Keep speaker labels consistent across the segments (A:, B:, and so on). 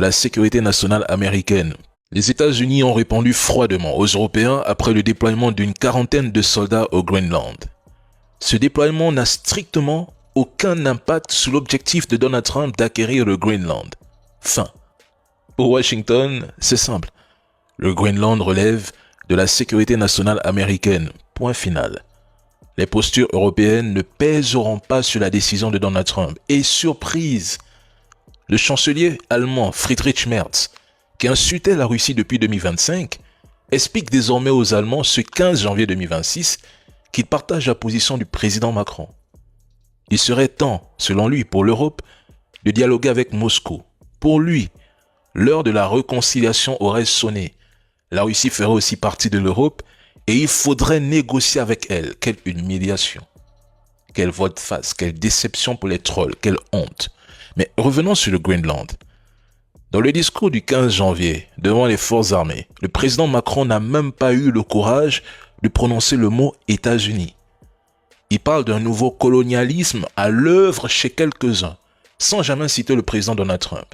A: la sécurité nationale américaine. Les États-Unis ont répondu froidement aux Européens après le déploiement d'une quarantaine de soldats au Groenland. Ce déploiement n'a strictement aucun impact sur l'objectif de Donald Trump d'acquérir le Groenland. Fin. Pour Washington, c'est simple. Le Groenland relève de la sécurité nationale américaine. Point final. Les postures européennes ne pèseront pas sur la décision de Donald Trump. Et surprise, le chancelier allemand Friedrich Merz, qui insultait la Russie depuis 2025, explique désormais aux Allemands ce 15 janvier 2026 qu'il partage la position du président Macron. Il serait temps, selon lui, pour l'Europe, de dialoguer avec Moscou. Pour lui, l'heure de la réconciliation aurait sonné. La Russie ferait aussi partie de l'Europe et il faudrait négocier avec elle. Quelle humiliation. Quelle volte-face, quelle déception pour les trolls, quelle honte. Mais revenons sur le Groenland. Dans le discours du 15 janvier, devant les forces armées, le président Macron n'a même pas eu le courage de prononcer le mot États-Unis. Il parle d'un nouveau colonialisme à l'œuvre chez quelques-uns, sans jamais citer le président Donald Trump.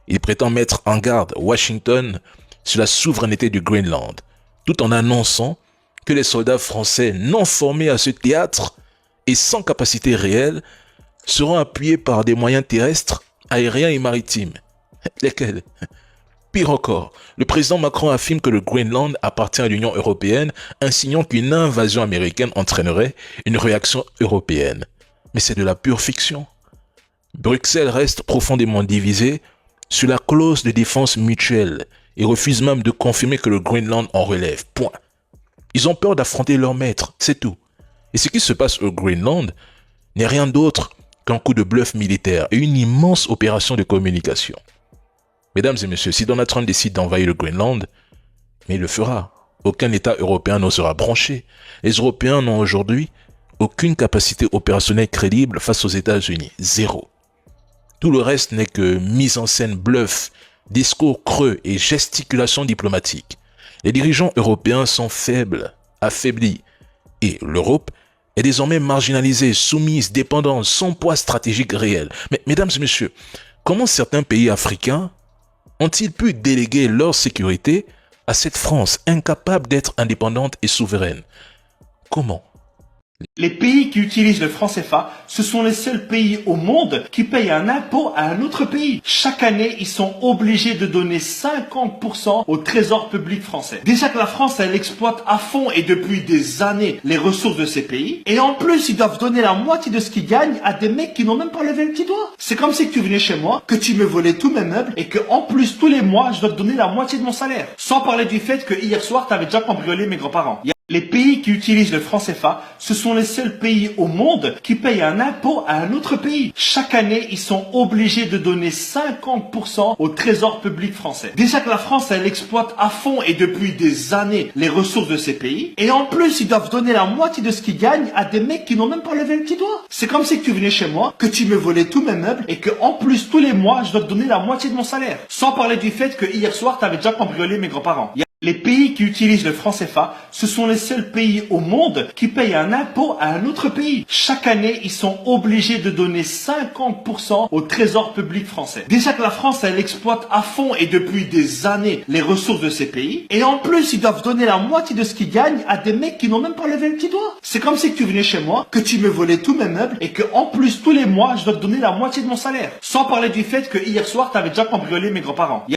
A: Il prétend mettre en garde Washington sur la souveraineté du Groenland, tout en annonçant que les soldats français non formés à ce théâtre et sans capacité réelle seront appuyés par des moyens terrestres, aériens et maritimes. Lesquels? Pire encore, le président Macron affirme que le Groenland appartient à l'Union européenne, insinuant qu'une invasion américaine entraînerait une réaction européenne. Mais c'est de la pure fiction. Bruxelles reste profondément divisée sur la clause de défense mutuelle et refuse même de confirmer que le Groenland en relève. Point. Ils ont peur d'affronter leur maître, c'est tout. Et ce qui se passe au Groenland n'est rien d'autre qu'un coup de bluff militaire et une immense opération de communication. Mesdames et messieurs, si Donald Trump décide d'envahir le Groenland, mais il le fera. Aucun État européen n'osera broncher. Les Européens n'ont aujourd'hui aucune capacité opérationnelle crédible face aux États-Unis. Zéro. Tout le reste n'est que mise en scène bluff, discours creux et gesticulation diplomatique. Les dirigeants européens sont faibles, affaiblis, et l'Europe est désormais marginalisée, soumise, dépendante, sans poids stratégique réel. Mais mesdames et messieurs, comment certains pays africains ont-ils pu déléguer leur sécurité à cette France incapable d'être indépendante et souveraine? Comment?
B: Les pays qui utilisent le franc CFA, ce sont les seuls pays au monde qui payent un impôt à un autre pays. Chaque année, ils sont obligés de donner 50% au trésor public français. Déjà que la France, elle exploite à fond et depuis des années les ressources de ces pays. Et en plus, ils doivent donner la moitié de ce qu'ils gagnent à des mecs qui n'ont même pas levé le petit doigt. C'est comme si tu venais chez moi, que tu me volais tous mes meubles et que en plus, tous les mois, je dois te donner la moitié de mon salaire. Sans parler du fait que hier soir, tu avais déjà cambriolé mes grands-parents. Les pays qui utilisent le franc CFA, ce sont les seuls pays au monde qui payent un impôt à un autre pays. Chaque année, ils sont obligés de donner 50% au trésor public français. Déjà que la France, elle exploite à fond et depuis des années les ressources de ces pays. Et en plus, ils doivent donner la moitié de ce qu'ils gagnent à des mecs qui n'ont même pas levé le petit doigt. C'est comme si tu venais chez moi, que tu me volais tous mes meubles et que en plus, tous les mois, je dois te donner la moitié de mon salaire. Sans parler du fait que hier soir, tu avais déjà cambriolé mes grands-parents. Les pays qui utilisent le franc CFA, ce sont les seuls pays au monde qui payent un impôt à un autre pays. Chaque année, ils sont obligés de donner 50% au trésor public français. Déjà que la France, elle exploite à fond et depuis des années les ressources de ces pays. Et en plus, ils doivent donner la moitié de ce qu'ils gagnent à des mecs qui n'ont même pas levé le petit doigt. C'est comme si tu venais chez moi, que tu me volais tous mes meubles et que en plus, tous les mois, je dois te donner la moitié de mon salaire. Sans parler du fait que hier soir, tu avais déjà cambriolé mes grands-parents.